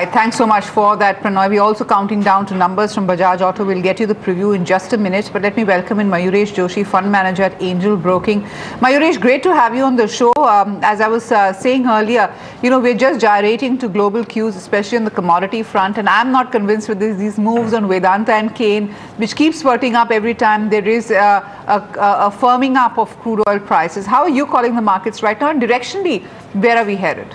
Thanks so much for that, Pranoy. We're also counting down to numbers from Bajaj Auto. We'll get you the preview in just a minute, but let me welcome in Mayuresh Joshi, fund manager at Angel Broking. Mayuresh, great to have you on the show. As I was saying earlier, we're just gyrating to global cues, especially on the commodity front, and I'm not convinced with these moves on Vedanta and Kane, which keeps spurting up every time there is a firming up of crude oil prices. How are you calling the markets right now, and directionally, where are we headed?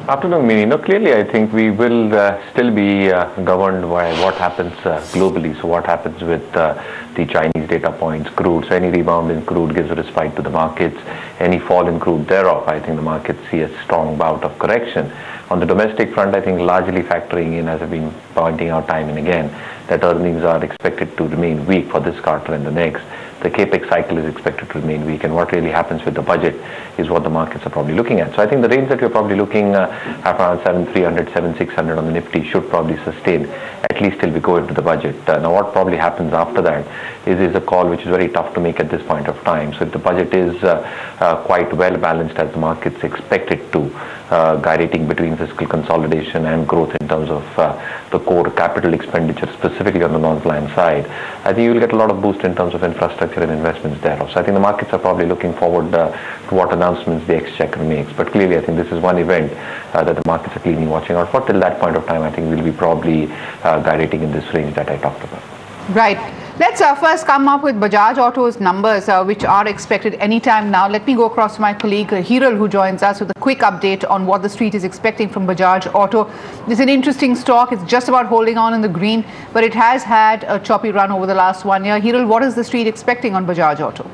Afternoon, Mini. Clearly, I think we will still be governed by what happens globally. So what happens with the Chinese data points, crude. So any rebound in crude gives a respite to the markets. Any fall in crude thereof, I think the markets see a strong bout of correction. On the domestic front, I think largely factoring in, as I've been pointing out time and again, that earnings are expected to remain weak for this quarter and the next. The capex cycle is expected to remain weak, and what really happens with the budget is what the markets are probably looking at. So I think the range that we're probably looking at around 7,300, 7,600 on the Nifty should probably sustain, at least till we go into the budget. Now what probably happens after that is a call which is very tough to make at this point of time. So if the budget is quite well balanced as the markets expect it to, gyrating between fiscal consolidation and growth in terms of the core capital expenditure, specifically on the non-plan side, I think you will get a lot of boost in terms of infrastructure and investments thereof. So I think the markets are probably looking forward to what announcements the Exchequer makes. But clearly, I think this is one event that the markets are clearly watching out for. Till that point of time, I think we'll be probably gyrating in this range that I talked about. Right. Let's first come up with Bajaj Auto's numbers, which are expected anytime now. Let me go across to my colleague Hiral, who joins us with a quick update on what the street is expecting from Bajaj Auto. It's an interesting stock. It's just about holding on in the green, but it has had a choppy run over the last 1 year. Hiral, what is the street expecting on Bajaj Auto?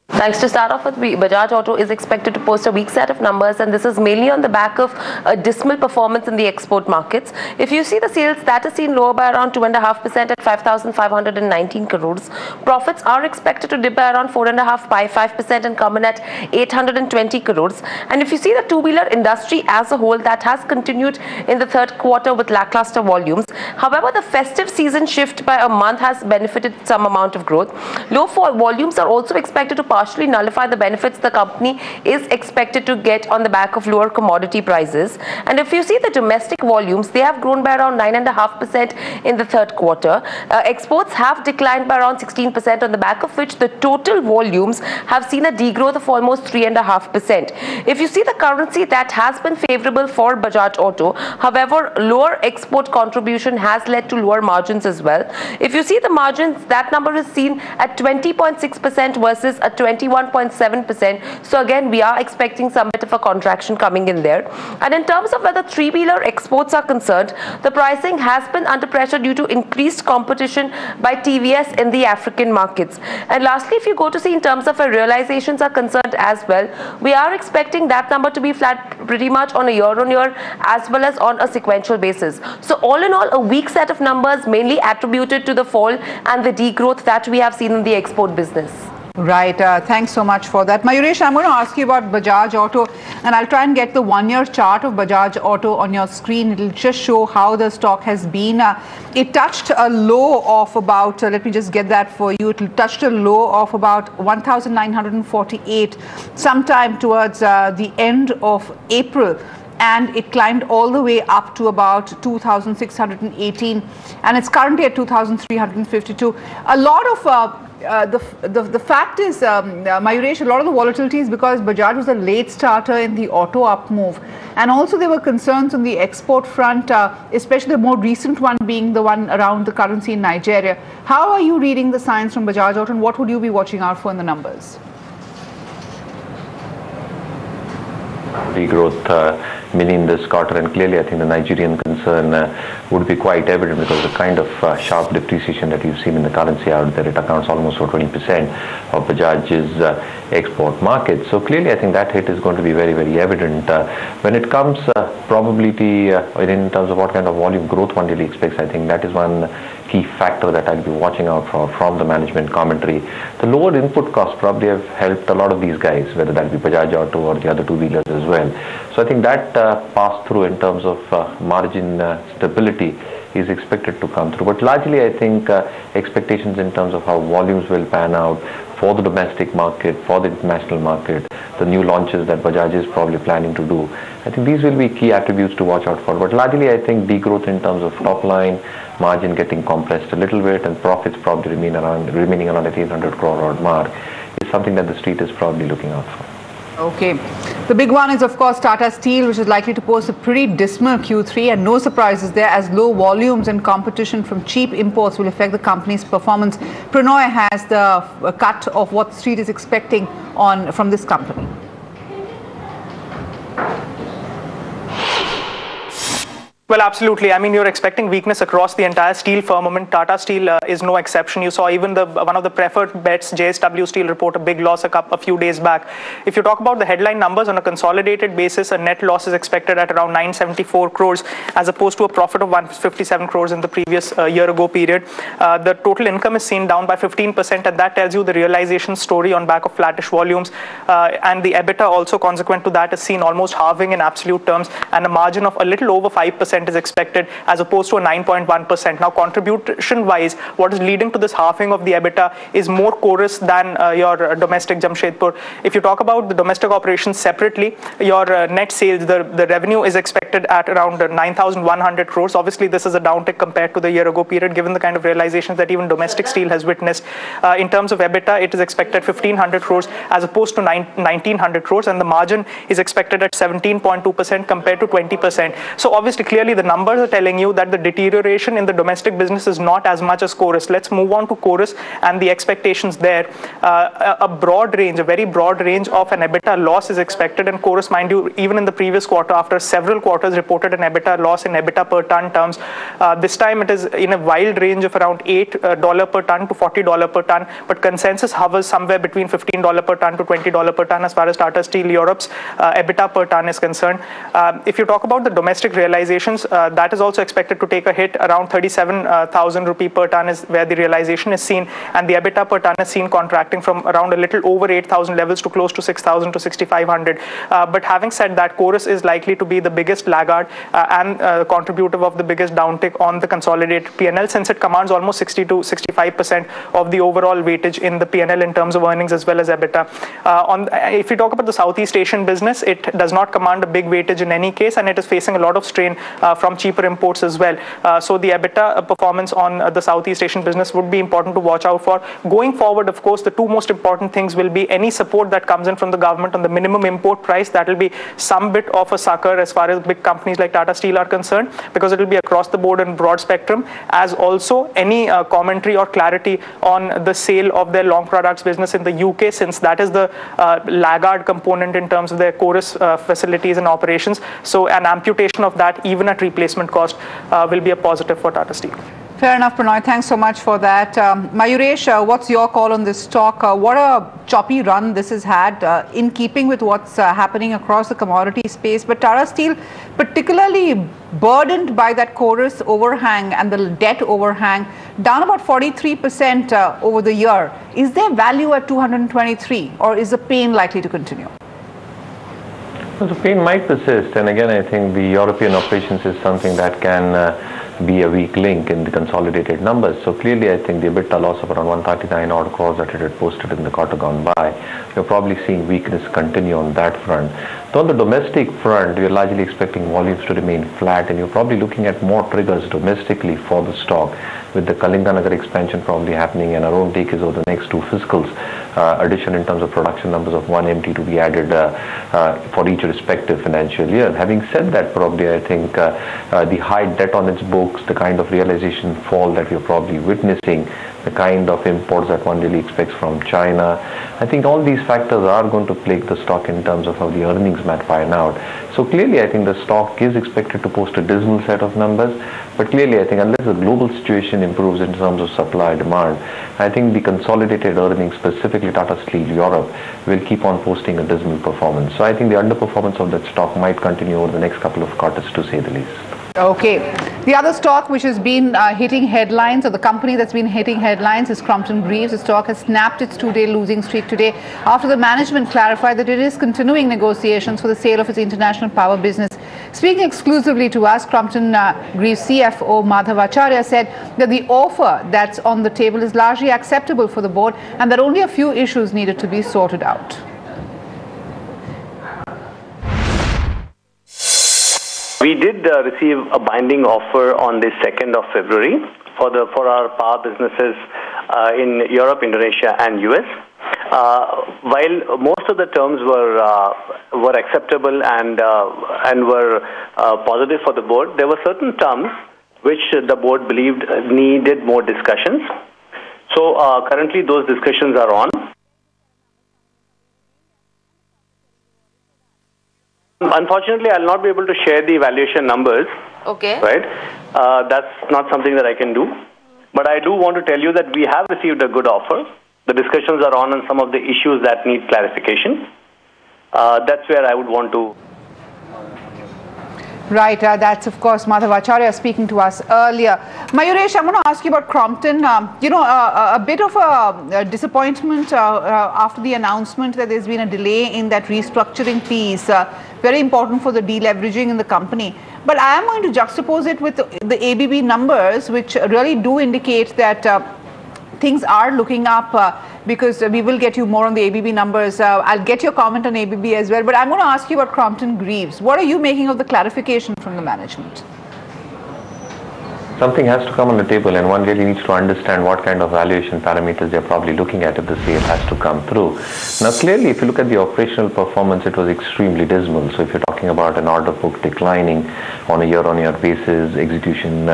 Thanks. To start off with, Bajaj Auto is expected to post a weak set of numbers, and this is mainly on the back of a dismal performance in the export markets. If you see the sales, that is seen lower by around 2.5% at 5,519 crores. Profits are expected to dip by around 4.5% by 5% and come in at 820 crores. And if you see the two-wheeler industry as a whole, that has continued in the third quarter with lackluster volumes. However, the festive season shift by a month has benefited some amount of growth. Low volumes are also expected to partially nullify the benefits the company is expected to get on the back of lower commodity prices. And if you see the domestic volumes, they have grown by around 9.5% in the third quarter. Exports have declined by around 16%, on the back of which the total volumes have seen a degrowth of almost 3.5%. If you see the currency, that has been favorable for Bajaj Auto. However, lower export contribution has led to lower margins as well. If you see the margins, that number is seen at 20.6% versus a 21.7%. So again, we are expecting some bit of a contraction coming in there. And in terms of where the three-wheeler exports are concerned, the pricing has been under pressure due to increased competition by TVS in the African markets. And lastly, if you go to see in terms of where realizations are concerned as well, we are expecting that number to be flat pretty much on a year-on-year as well as on a sequential basis. So all in all, a weak set of numbers mainly attributed to the fall and the degrowth that we have seen in the export business. Right. Thanks so much for that. Mayuresh, I'm going to ask you about Bajaj Auto, and I'll try and get the one-year chart of Bajaj Auto on your screen. It'll just show how the stock has been. It touched a low of about, let me just get that for you. It touched a low of about 1,948 sometime towards the end of April. And it climbed all the way up to about 2,618, and it's currently at 2,352. A lot of the fact is, Mayuresh, a lot of the volatility is because Bajaj was a late starter in the auto up move, and also there were concerns on the export front, especially the more recent one being the one around the currency in Nigeria. How are you reading the signs from Bajaj Auto, and what would you be watching out for in the numbers? Regrowth in this quarter, and clearly I think the Nigerian concern would be quite evident because the kind of sharp depreciation that you've seen in the currency out there, it accounts almost for 20% of Bajaj's export market. So clearly I think that hit is going to be very, very evident. When it comes probability in terms of what kind of volume growth one really expects, I think that is one key factor that I'll be watching out for from the management commentary. The lower input costs probably have helped a lot of these guys, whether that be Bajaj Auto or the other two-wheelers as well. So I think that pass through in terms of margin stability is expected to come through. But largely I think expectations in terms of how volumes will pan out for the domestic market, for the international market, the new launches that Bajaj is probably planning to do. I think these will be key attributes to watch out for. But largely, I think degrowth in terms of top line, margin getting compressed a little bit, and profits probably remaining around the 800 crore odd mark is something that the street is probably looking out for. Okay. The big one is, of course, Tata Steel, which is likely to post a pretty dismal Q3, and no surprises there, as low volumes and competition from cheap imports will affect the company's performance. Pranoy has the cut of what the street is expecting from this company. Well, absolutely. I mean, you're expecting weakness across the entire steel firmament. Tata Steel is no exception. You saw even one of the preferred bets, JSW Steel, report a big loss a few days back. If you talk about the headline numbers on a consolidated basis, a net loss is expected at around 974 crores as opposed to a profit of 157 crores in the previous year ago period. The total income is seen down by 15%, and that tells you the realization story on back of flattish volumes. And the EBITDA also consequent to that is seen almost halving in absolute terms, and a margin of a little over 5% is expected as opposed to a 9.1%. Now, contribution-wise, what is leading to this halving of the EBITDA is more chorus than your domestic Jamshedpur. If you talk about the domestic operations separately, your net sales, the revenue is expected at around 9,100 crores. Obviously, this is a downtick compared to the year ago period, given the kind of realizations that even domestic steel has witnessed. In terms of EBITDA, it is expected 1,500 crores as opposed to 1,900 crores, and the margin is expected at 17.2% compared to 20%. So obviously, clearly, the numbers are telling you that the deterioration in the domestic business is not as much as chorus. Let's move on to chorus and the expectations there. A very broad range of an EBITDA loss is expected, and chorus, mind you, even in the previous quarter, after several quarters, reported an EBITDA loss in EBITDA per ton terms. This time it is in a wild range of around $8 per ton to $40 per ton, but consensus hovers somewhere between $15 per ton to $20 per ton as far as Tata Steel Europe's EBITDA per ton is concerned. If you talk about the domestic realizations, that is also expected to take a hit. Around 37,000 rupee per ton is where the realization is seen, and the EBITDA per ton is seen contracting from around a little over 8,000 levels to close to 6,000 to 6,500. But having said that, chorus is likely to be the biggest laggard and contributive of the biggest downtick on the consolidated P&L, since it commands almost 60 to 65% of the overall weightage in the P&L in terms of earnings as well as EBITDA. If you talk about the Southeast Asian business, it does not command a big weightage in any case, and it is facing a lot of strain from cheaper imports as well. So the EBITDA performance on the Southeast Asian business would be important to watch out for. Going forward, of course, the two most important things will be any support that comes in from the government on the minimum import price. That will be some bit of a sucker as far as big companies like Tata Steel are concerned, because it will be across the board and broad spectrum, as also any commentary or clarity on the sale of their long products business in the UK, since that is the laggard component in terms of their chorus facilities and operations. So an amputation of that, even at replacement cost, will be a positive for Tata Steel. Fair enough, Pranoy. Thanks so much for that. Mayuresh, what's your call on this stock? What a choppy run this has had, in keeping with what's happening across the commodity space. But Tata Steel, particularly burdened by that chorus overhang and the debt overhang, down about 43% over the year. Is there value at 223, or is the pain likely to continue? Well, the pain might persist, and again, I think the European operations is something that can be a weak link in the consolidated numbers. So clearly, I think the EBITDA loss of around 139 odd crores that it had posted in the quarter gone by, you're probably seeing weakness continue on that front. So on the domestic front, we're largely expecting volumes to remain flat, and you're probably looking at more triggers domestically for the stock, with the Kalinganagar expansion probably happening, and our own take is over the next two fiscals, addition in terms of production numbers of 1 MT to be added for each respective financial year. Having said that, probably I think the high debt on its books, the kind of realization fall that we're probably witnessing, the kind of imports that one really expects from China, I think all these factors are going to plague the stock in terms of how the earnings might pan out. So clearly, I think the stock is expected to post a dismal set of numbers, but clearly, I think unless the global situation improves in terms of supply demand, I think the consolidated earnings, specifically Tata Steel Europe, will keep on posting a dismal performance. So I think the underperformance of that stock might continue over the next couple of quarters, to say the least. Okay. The other stock which has been hitting headlines, or the company that's been hitting headlines, is Crompton Greaves. The stock has snapped its two-day losing streak today after the management clarified that it is continuing negotiations for the sale of its international power business. Speaking exclusively to us, Crompton Greaves CFO Madhav Acharya said that the offer that's on the table is largely acceptable for the board and that only a few issues needed to be sorted out. We did receive a binding offer on the 2nd of February for our power businesses in Europe, Indonesia, and US. While most of the terms were acceptable and were positive for the board, there were certain terms which the board believed needed more discussions. So currently those discussions are on. Unfortunately, I'll not be able to share the valuation numbers. Okay. Right? That's not something that I can do. But I do want to tell you that we have received a good offer. The discussions are on some of the issues that need clarification. That's where I would want to. Right, that's of course Madhav Acharya speaking to us earlier. Mayuresh, I'm going to ask you about Crompton. A bit of a disappointment after the announcement that there's been a delay in that restructuring piece, very important for the deleveraging in the company. But I am going to juxtapose it with the ABB numbers, which really do indicate that things are looking up because we will get you more on the ABB numbers. I'll get your comment on ABB as well, but I'm going to ask you about Crompton Greaves. What are you making of the clarification from the management? Something has to come on the table, and one really needs to understand what kind of valuation parameters they're probably looking at if the sale has to come through. Now, clearly, if you look at the operational performance, it was extremely dismal. So if you're talking about an order book declining on a year-on-year basis, execution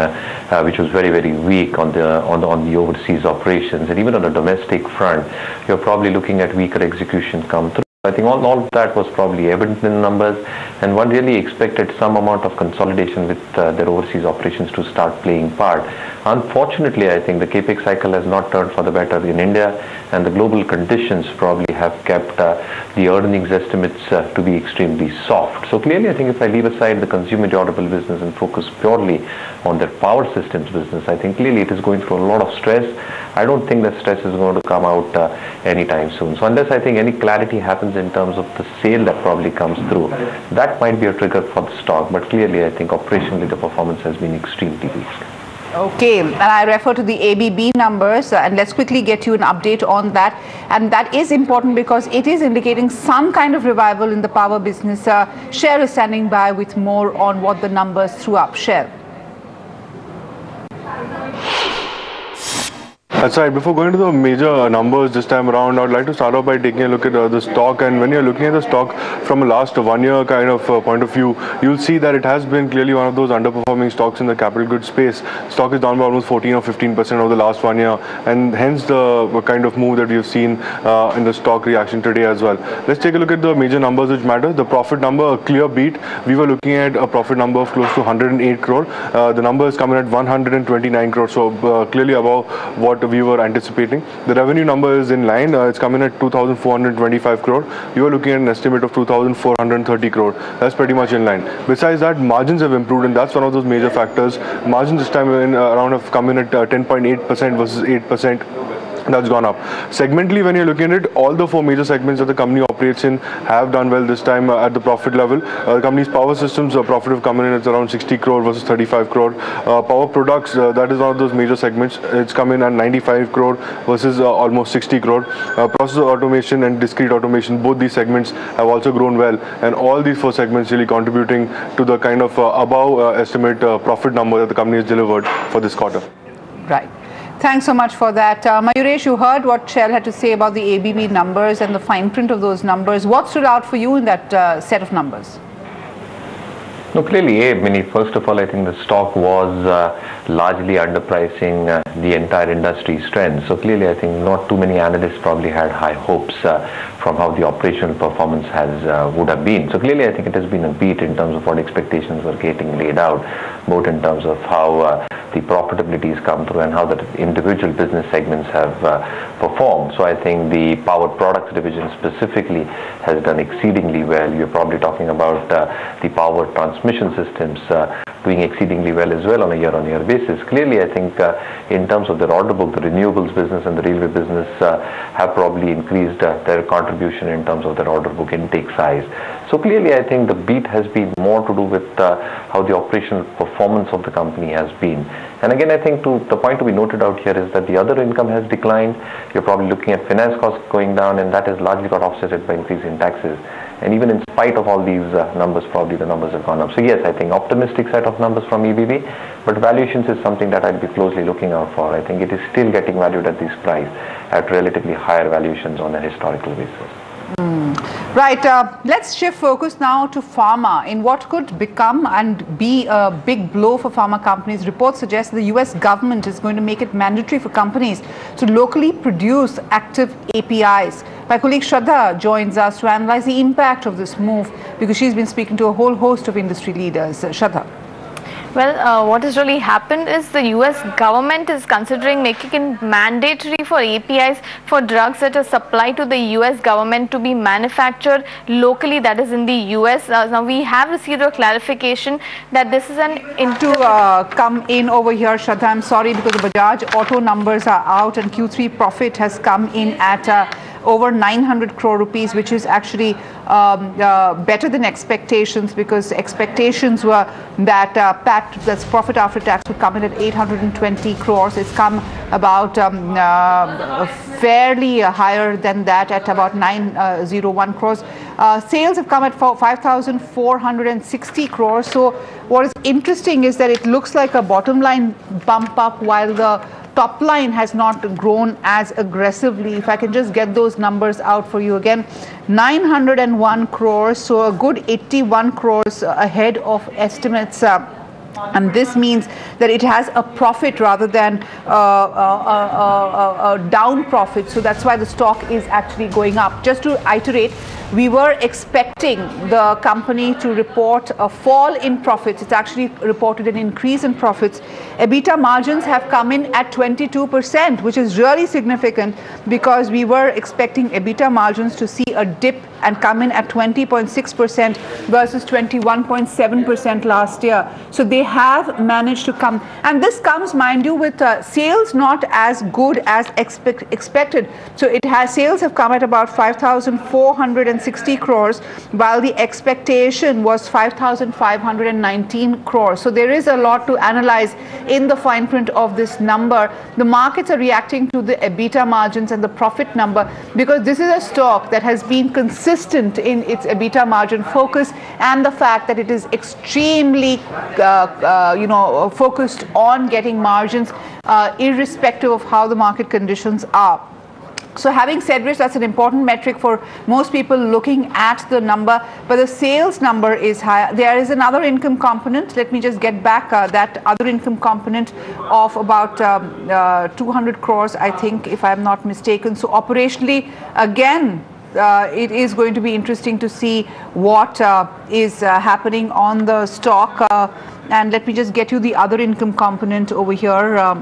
which was very, very weak on the overseas operations, and even on the domestic front, you're probably looking at weaker execution come through. I think all of that was probably evident in the numbers, and one really expected some amount of consolidation with their overseas operations to start playing part. Unfortunately, I think the capex cycle has not turned for the better in India, and the global conditions probably have kept the earnings estimates to be extremely soft. So clearly, I think if I leave aside the consumer durable business and focus purely on their power systems business, I think clearly it is going through a lot of stress. I don't think that stress is going to come out anytime soon. So unless I think any clarity happens in terms of the sale that probably comes through, that might be a trigger for the stock. But clearly, I think operationally the performance has been extremely weak. Okay, and I refer to the ABB numbers, and let's quickly get you an update on that. And that is important because it is indicating some kind of revival in the power business. Share is standing by with more on what the numbers threw up. Share. That's right. Before going to the major numbers this time around, I would like to start off by taking a look at the stock. And when you're looking at the stock from a last 1 year kind of point of view, you'll see that it has been clearly one of those underperforming stocks in the capital goods space. Stock is down by almost 14 or 15% over the last 1 year, and hence the kind of move that we've seen in the stock reaction today as well. Let's take a look at the major numbers which matter. The profit number, a clear beat. We were looking at a profit number of close to 108 crore. The number is coming at 129 crore, so clearly above what we were anticipating. The revenue number is in line. It's coming at 2,425 crore. We were looking at an estimate of 2,430 crore. That's pretty much in line. Besides that, margins have improved, and that's one of those major factors. Margins this time around have come in at 10.8% versus 8%. That's gone up. Segmentally, when you're looking at it, all the 4 major segments that the company operates in have done well this time at the profit level. The company's power systems profit have come in at around 60 crore versus 35 crore. Power products, that is one of those major segments. It's come in at 95 crore versus almost 60 crore. Process automation and discrete automation, both these segments have also grown well, and all these 4 segments really contributing to the kind of above estimate profit number that the company has delivered for this quarter. Right. Thanks so much for that. Mayuresh, you heard what Shell had to say about the ABB numbers and the fine print of those numbers. What stood out for you in that set of numbers? No, clearly, first of all, I think the stock was largely underpricing the entire industry's trend. So clearly, I think not too many analysts probably had high hopes from how the operational performance would have been. So clearly, I think it has been a beat in terms of what expectations were getting laid out, both in terms of how the profitability has come through and how the individual business segments have performed. So I think the power products division specifically has done exceedingly well. You're probably talking about the power transmission systems doing exceedingly well as well on a year-on-year basis. Clearly, I think in terms of their order book, the renewables business and the railway business have probably increased their contribution in terms of their order book intake size. So clearly, I think the beat has been more to do with how the operational performance of the company has been. And again, I think the point to be noted out here is that the other income has declined. You're probably looking at finance costs going down, and that has largely got offset by increase in taxes. And even in spite of all these numbers, probably the numbers have gone up. So yes, I think optimistic set of numbers from EBB, but valuations is something that I'd be closely looking out for. I think it is still getting valued at this price at relatively higher valuations on a historical basis. Right, let's shift focus now to pharma. In what could become and be a big blow for pharma companies, reports suggest the US government is going to make it mandatory for companies to locally produce active APIs. My colleague Shraddha joins us to analyze the impact of this move because she's been speaking to a whole host of industry leaders. Shraddha. Well, what has really happened is the US government is considering making it mandatory for APIs for drugs that are supplied to the US government to be manufactured locally, that is in the US. Now we have received a clarification that this is an come in over here, Shraddha. I'm sorry because the Bajaj Auto numbers are out and Q3 profit has come in at over 900 crore rupees, which is actually better than expectations, because expectations were that that's profit after tax would come in at 820 crores. It's come about fairly higher than that at about 901 crores. Sales have come at 5,460 crores. So what is interesting is that it looks like a bottom line bump up while the top line has not grown as aggressively. If I can just get those numbers out for you again, 901 crores, so a good 81 crores ahead of estimates. And this means that it has a profit rather than a down profit. So that's why the stock is actually going up. Just to iterate, we were expecting the company to report a fall in profits. It's actually reported an increase in profits. EBITDA margins have come in at 22%, which is really significant because we were expecting EBITDA margins to see a dip and come in at 20.6% versus 21.7% last year. So they have managed to come, and this comes, mind you, with sales not as good as expected. So sales have come at about 5,460 crores, while the expectation was 5,519 crores. So there is a lot to analyze in the fine print of this number. The markets are reacting to the EBITDA margins and the profit number because this is a stock that has been consistent in its EBITDA margin focus and the fact that it is extremely focused on getting margins irrespective of how the market conditions are. So having said which, that's an important metric for most people looking at the number, but the sales number is higher. There is another income component. Let me just get back that other income component of about 200 crores, I think, if I'm not mistaken. So operationally, again, it is going to be interesting to see what is happening on the stock. And let me just get you the other income component over here.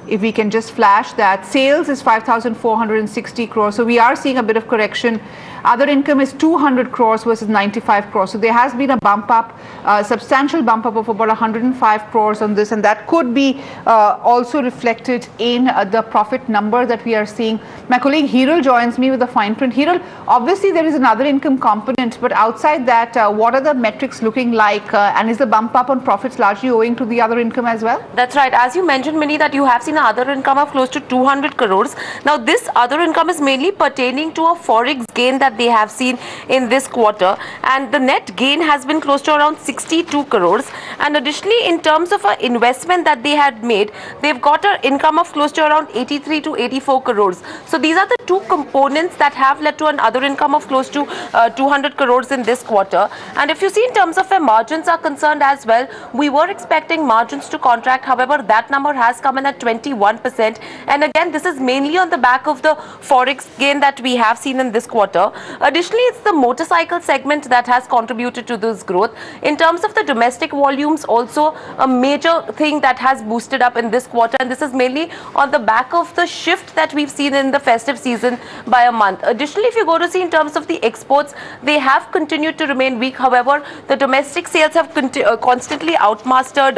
If we can just flash that. Sales is 5,460 crores. So we are seeing a bit of correction. Other income is 200 crores versus 95 crores. So there has been a bump up, substantial bump up of about 105 crores on this, and that could be also reflected in the profit number that we are seeing. My colleague Hiral joins me with the fine print. Hiral, obviously there is another income component, but outside that, what are the metrics looking like? And is the bump up on profits largely owing to the other income as well? That's right. As you mentioned, Mini, that you have seen other income of close to 200 crores. Now, this other income is mainly pertaining to a forex gain that they have seen in this quarter, and the net gain has been close to around 62 crores. And additionally, in terms of an investment that they had made, they've got an income of close to around 83 to 84 crores. So these are the two components that have led to an other income of close to 200 crores in this quarter. And if you see in terms of where margins are concerned as well, we were expecting margins to contract. However, that number has come in at 21%. And again, this is mainly on the back of the forex gain that we have seen in this quarter. Additionally, it's the motorcycle segment that has contributed to this growth. In terms of the domestic volume, volumes also a major thing that has boosted up in this quarter, and this is mainly on the back of the shift that we've seen in the festive season by a month. Additionally, if you go to see in terms of the exports, they have continued to remain weak. However, the domestic sales have constantly outmastered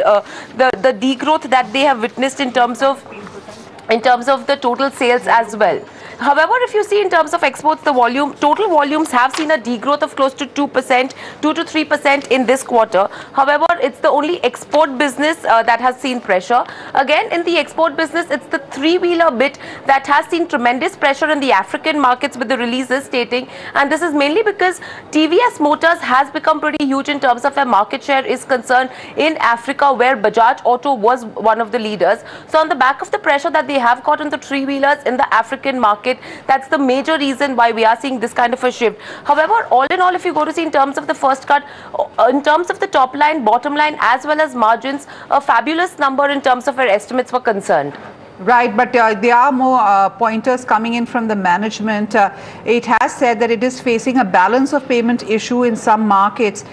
the degrowth that they have witnessed in terms of the total sales as well. However, if you see in terms of exports, the total volumes have seen a degrowth of close to 2%, 2 to 3% in this quarter. However, it's the only export business that has seen pressure. Again, in the export business, it's the three-wheeler bit that has seen tremendous pressure in the African markets with the releases stating, and this is mainly because TVS Motors has become pretty huge in terms of their market share is concerned in Africa, where Bajaj Auto was one of the leaders. So on the back of the pressure that they have got on the three-wheelers in the African market, that's the major reason why we are seeing this kind of a shift. However, all in all, if you go to see in terms of the first cut, in terms of the top line, bottom line, as well as margins, a fabulous number in terms of our estimates were concerned. Right, but there are more pointers coming in from the management. It has said that it is facing a balance of payment issue in some markets.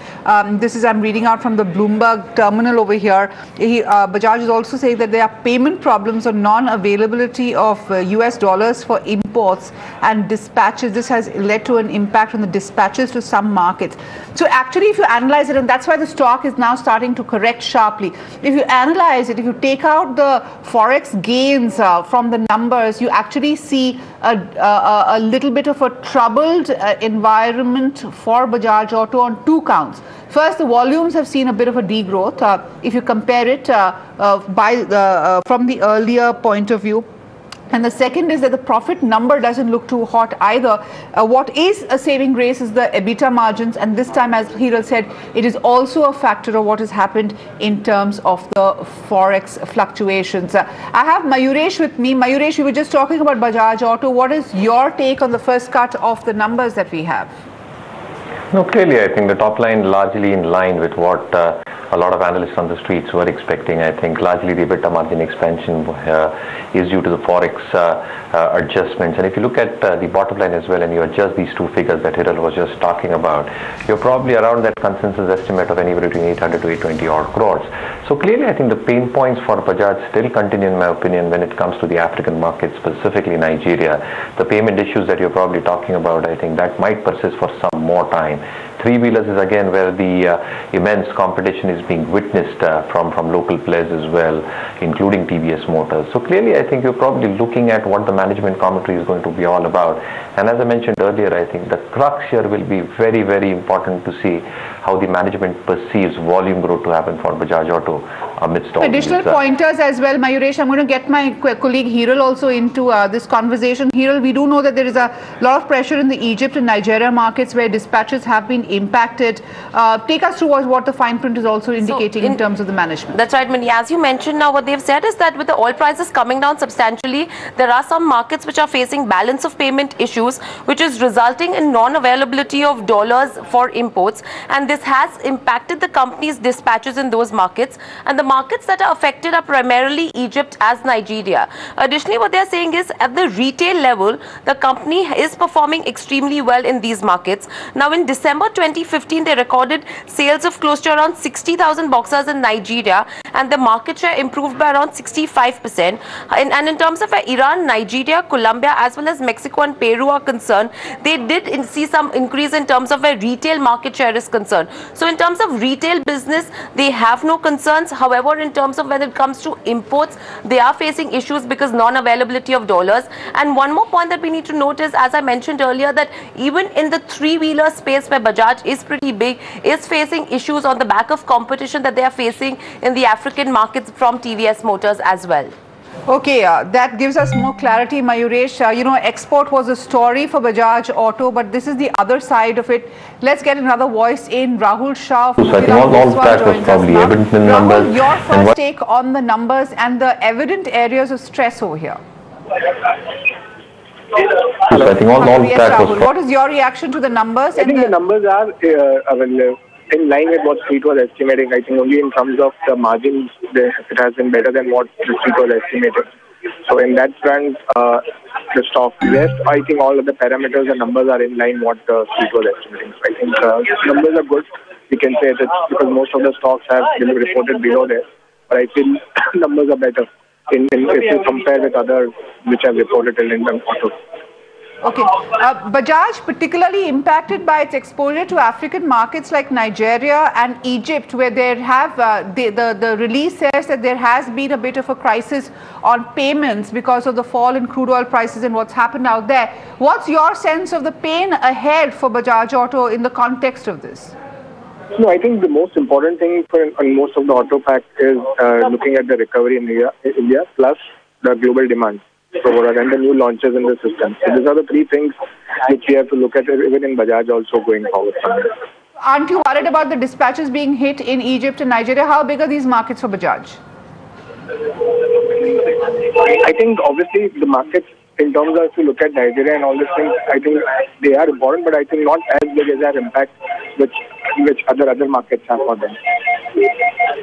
This is, I'm reading out from the Bloomberg terminal over here. Bajaj is also saying that there are payment problems or non-availability of US dollars for imports and dispatches. This has led to an impact on the dispatches to some markets. So actually, if you analyze it, and that's why the stock is now starting to correct sharply. If you analyze it, if you take out the forex gains from the numbers, you actually see a little bit of a troubled environment for Bajaj Auto on two counts. First, the volumes have seen a bit of a degrowth if you compare it from the earlier point of view. And the second is that the profit number doesn't look too hot either. What is a saving grace is the EBITDA margins, and this time, as Hiral said, it is also a factor of what has happened in terms of the forex fluctuations. I have Mayuresh with me. Mayuresh, we were just talking about Bajaj Auto. What is your take on the first cut of the numbers that we have? No, clearly, I think the top line largely in line with what a lot of analysts on the streets were expecting. I think largely the EBITDA margin expansion is due to the forex adjustments. And if you look at the bottom line as well, and you adjust these two figures that Hiral was just talking about, you're probably around that consensus estimate of anywhere between 800 to 820 odd crores. So clearly, I think the pain points for Bajaj still continue, in my opinion, when it comes to the African market, specifically Nigeria. The payment issues that you're probably talking about, I think that might persist for some more time. Three-wheelers is again where the immense competition is being witnessed from local players as well, including TVS Motors. So clearly, I think you're probably looking at what the management commentary is going to be all about. And as I mentioned earlier, I think the crux here will be very, very important to see how the management perceives volume growth to happen for Bajaj Auto amidst all additional these, pointers as well, Mayuresh. I'm going to get my colleague Hiral also into this conversation. Hiral, we do know that there is a lot of pressure in the Egypt and Nigeria markets where dispatches have been impacted. Take us through what the fine print is also indicating in terms of the management. That's right, Mani. As you mentioned, now what they've said is that with the oil prices coming down substantially, there are some markets which are facing balance of payment issues, which is resulting in non-availability of dollars for imports, and this has impacted the company's dispatches in those markets. And the markets that are affected are primarily Egypt as Nigeria. Additionally, what they're saying is at the retail level, the company is performing extremely well in these markets. Now, in December 2015, they recorded sales of close to around 60,000 boxers in Nigeria, and the market share improved by around 65%. And in terms of Iran, Nigeria, Colombia, as well as Mexico and Peru are concerned, they did see some increase in terms of where retail market share is concerned. So in terms of retail business, they have no concerns. However, in terms of when it comes to imports, they are facing issues because non-availability of dollars. And one more point that we need to note is, as I mentioned earlier, that even in the three-wheeler space where Bajaj is pretty big, is facing issues on the back of competition that they are facing in the African markets from TVS Motors as well. Okay, that gives us more clarity, Mayuresh. Export was a story for Bajaj Auto, but this is the other side of it. Let's get another voice in, Rahul Shah. So I think all that was probably evident in the numbers. Rahul, your first take on the numbers and the evident areas of stress over here. So I think all that was. What is your reaction to the numbers? I think the numbers are in line with what Street was estimating. I think only in terms of the margins, it has been better than what the Street was estimating. So in that front, the stock rest, I think all of the parameters and numbers are in line what the Street was estimating. So I think numbers are good. we can say that because most of the stocks have been reported below there. But I feel numbers are better if you compare with others which have reported in Indian auto. Okay. Bajaj particularly impacted by its exposure to African markets like Nigeria and Egypt, where there have the release says that there has been a bit of a crisis on payments because of the fall in crude oil prices and what's happened out there. What's your sense of the pain ahead for Bajaj Auto in the context of this? No, I think the most important thing on most of the auto pack is looking at the recovery in India plus the global demand. And the new launches in the system. So these are the three things which we have to look at even in Bajaj also going forward. Aren't you worried about the dispatches being hit in Egypt and Nigeria? How big are these markets for Bajaj? I think obviously the markets in terms of if you look at Nigeria and all these things, I think they are important, but I think not as big as their impact which other markets have for them.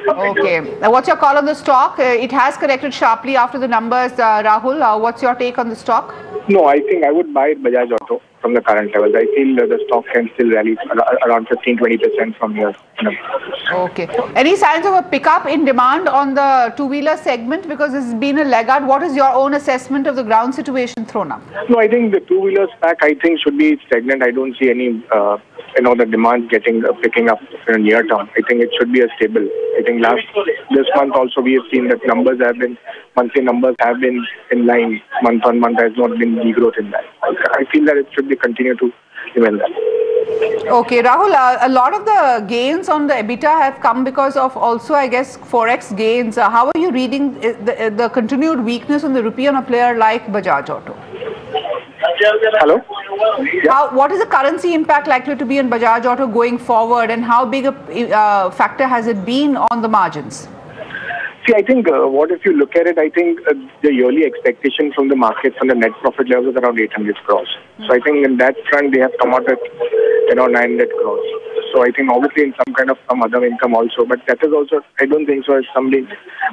Okay. Now, what's your call on the stock? It has corrected sharply after the numbers. Rahul, what's your take on the stock? No, I think I would buy Bajaj Auto from the current levels. I feel the stock can still rally around 15-20% from here. Okay. Any signs of a pickup in demand on the two-wheeler segment? Because this has been a laggard. What is your own assessment of the ground situation thrown up? No, I think the two-wheelers pack, I think, should be stagnant. I don't see any, the demand picking up in the near term. I think it should be a stable. I think this month also we have seen that monthly numbers have been in line. Month on month has not been degrowth in that. I feel that it should be continue to remain that. Okay, Rahul, a lot of the gains on the EBITDA have come because of also, I guess, Forex gains. How are you reading the continued weakness on the rupee on a player like Bajaj Auto? Hello? What is the currency impact likely to be on Bajaj Auto going forward, and how big a factor has it been on the margins? See, I think if you look at it, I think the yearly expectation from the markets on the net profit level is around 800 crores. So I think in that front, they have come out at 900 crores. So I think obviously in some other income also, but that is also, I don't think so as something,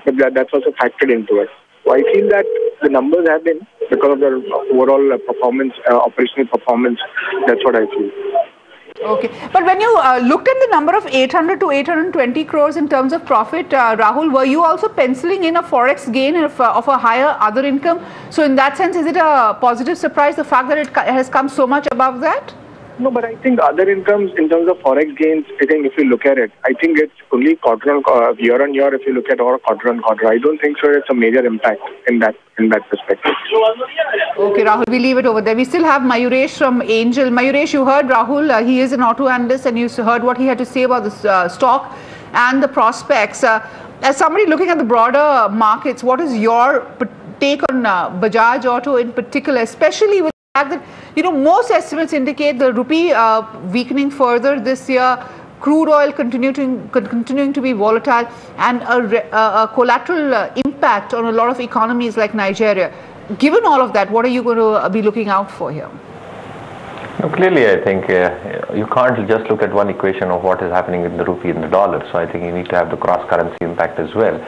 but that's also factored into it. So I feel that the numbers have been, because of their overall performance, operational performance, that's what I feel. Okay, but when you looked at the number of 800 to 820 crores in terms of profit, Rahul, were you also penciling in a forex gain of a higher other income? So in that sense, is it a positive surprise, the fact that it has come so much above that? No, but I think other incomes in terms of forex gains, I think if you look at it, I think it's only year on year if you look at, or quarter on quarter. I don't think so it's a major impact in that perspective. Okay, Rahul, we leave it over there. We still have Mayuresh from Angel. Mayuresh, you heard Rahul, he is an auto analyst, and you heard what he had to say about the stock and the prospects. As somebody looking at the broader markets, what is your take on Bajaj Auto in particular, especially with the fact that most estimates indicate the rupee weakening further this year, crude oil continuing to be volatile, and a collateral impact on a lot of economies like Nigeria. Given all of that, what are you going to be looking out for here? No, clearly, I think you can't just look at one equation of what is happening in the rupee and the dollar. So I think you need to have the cross-currency impact as well.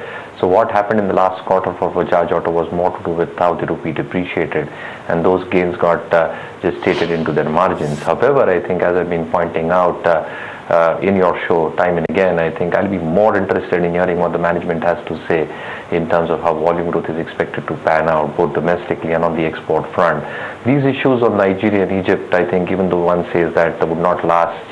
So what happened in the last quarter for Bajaj Auto was more to do with how the rupee depreciated, and those gains got gestated into their margins. However, I think, as I've been pointing out in your show time and again, I think I'll be more interested in hearing what the management has to say in terms of how volume growth is expected to pan out, both domestically and on the export front. These issues of Nigeria and Egypt, I think, even though one says that would not last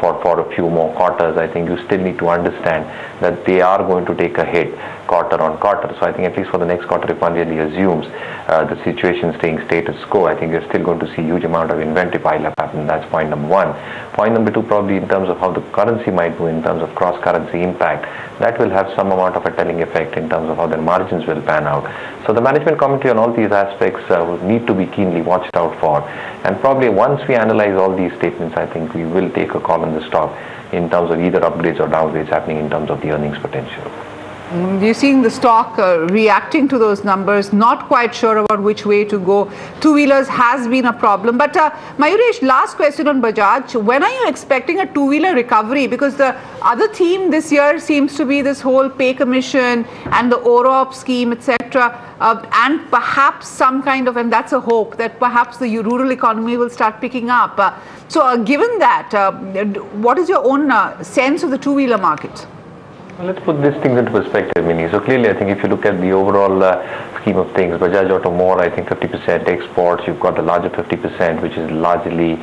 for a few more quarters, I think you still need to understand that they are going to take a hit quarter on quarter. So I think at least for the next quarter, if one really assumes the situation staying status quo, I think you're still going to see huge amount of inventory pile up happen. That's point number one. Point number two, probably in terms of how the currency might do in terms of cross-currency impact, that will have some amount of a telling effect in terms of how their margins will pan out. So the management commentary on all these aspects will need to be keenly watched out for. And probably once we analyze all these statements, I think we will take a call on the stock in terms of either upgrades or downgrades happening in terms of the earnings potential. You're seeing the stock reacting to those numbers, not quite sure about which way to go. Two-wheelers has been a problem. But Mayuresh, last question on Bajaj. When are you expecting a two-wheeler recovery? Because the other theme this year seems to be this whole pay commission and the OROP scheme, etc. etc. And perhaps some kind of, and that's a hope, that perhaps the rural economy will start picking up. So given that, what is your own sense of the two-wheeler market? Well, let's put these things into perspective, Minnie. So clearly, I think if you look at the overall scheme of things, Bajaj Auto more, I think 50% exports. You've got the larger 50%, which is largely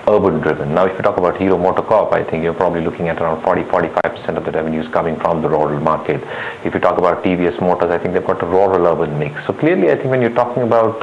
urban driven. Now, if you talk about Hero MotoCorp, I think you're probably looking at around 40-45% of the revenues coming from the rural market. If you talk about TVS Motors, I think they've got a rural-urban mix. So clearly, I think when you're talking about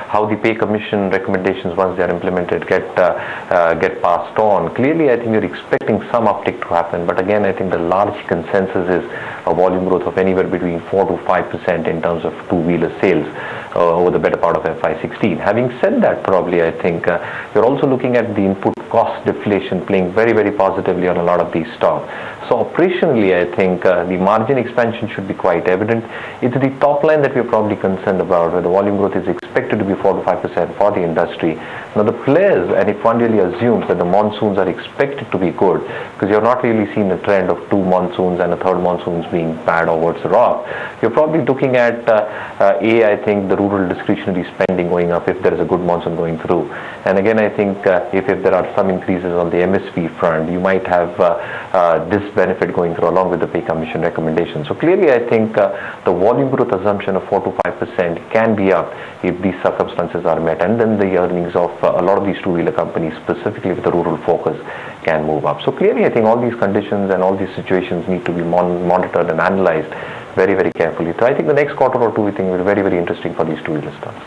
how the pay commission recommendations, once they are implemented, get passed on, clearly, I think you're expecting some uptick to happen. But again, I think the large consensus is a volume growth of anywhere between 4 to 5% in terms of two-wheeler sales over the better part of FY16. Having said that, probably I think you're also looking at the input cost deflation playing very, very positively on a lot of these stocks. So operationally, I think the margin expansion should be quite evident. It's the top line that we're probably concerned about, where the volume growth is expected to be 4 to 5% for the industry. Now the players, and if one really assumes that the monsoons are expected to be good, because you're not really seeing a trend of 2 monsoons and a third monsoons being bad or worse off, you're probably looking at I think the rural discretionary spending going up if there is a good monsoon going through. And again, I think if there are some increases on the MSP front, you might have this benefit going through along with the pay commission recommendation. So clearly, I think the volume growth assumption of 4 to 5% can be up if these circumstances are met, and then the earnings of a lot of these two-wheeler companies, specifically with the rural focus, can move up. So clearly, I think all these conditions and all these situations need to be monitored and analyzed very, very carefully. So I think the next quarter or two, we think will be very, very interesting for these two-wheeler stocks.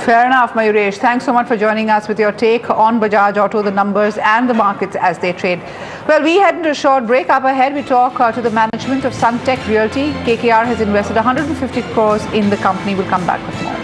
Fair enough, Mayuresh. Thanks so much for joining us with your take on Bajaj Auto, the numbers and the markets as they trade. Well, we head into a short break. Up ahead, we talk to the management of Suntec Realty. KKR has invested 150 crores in the company. We'll come back with more.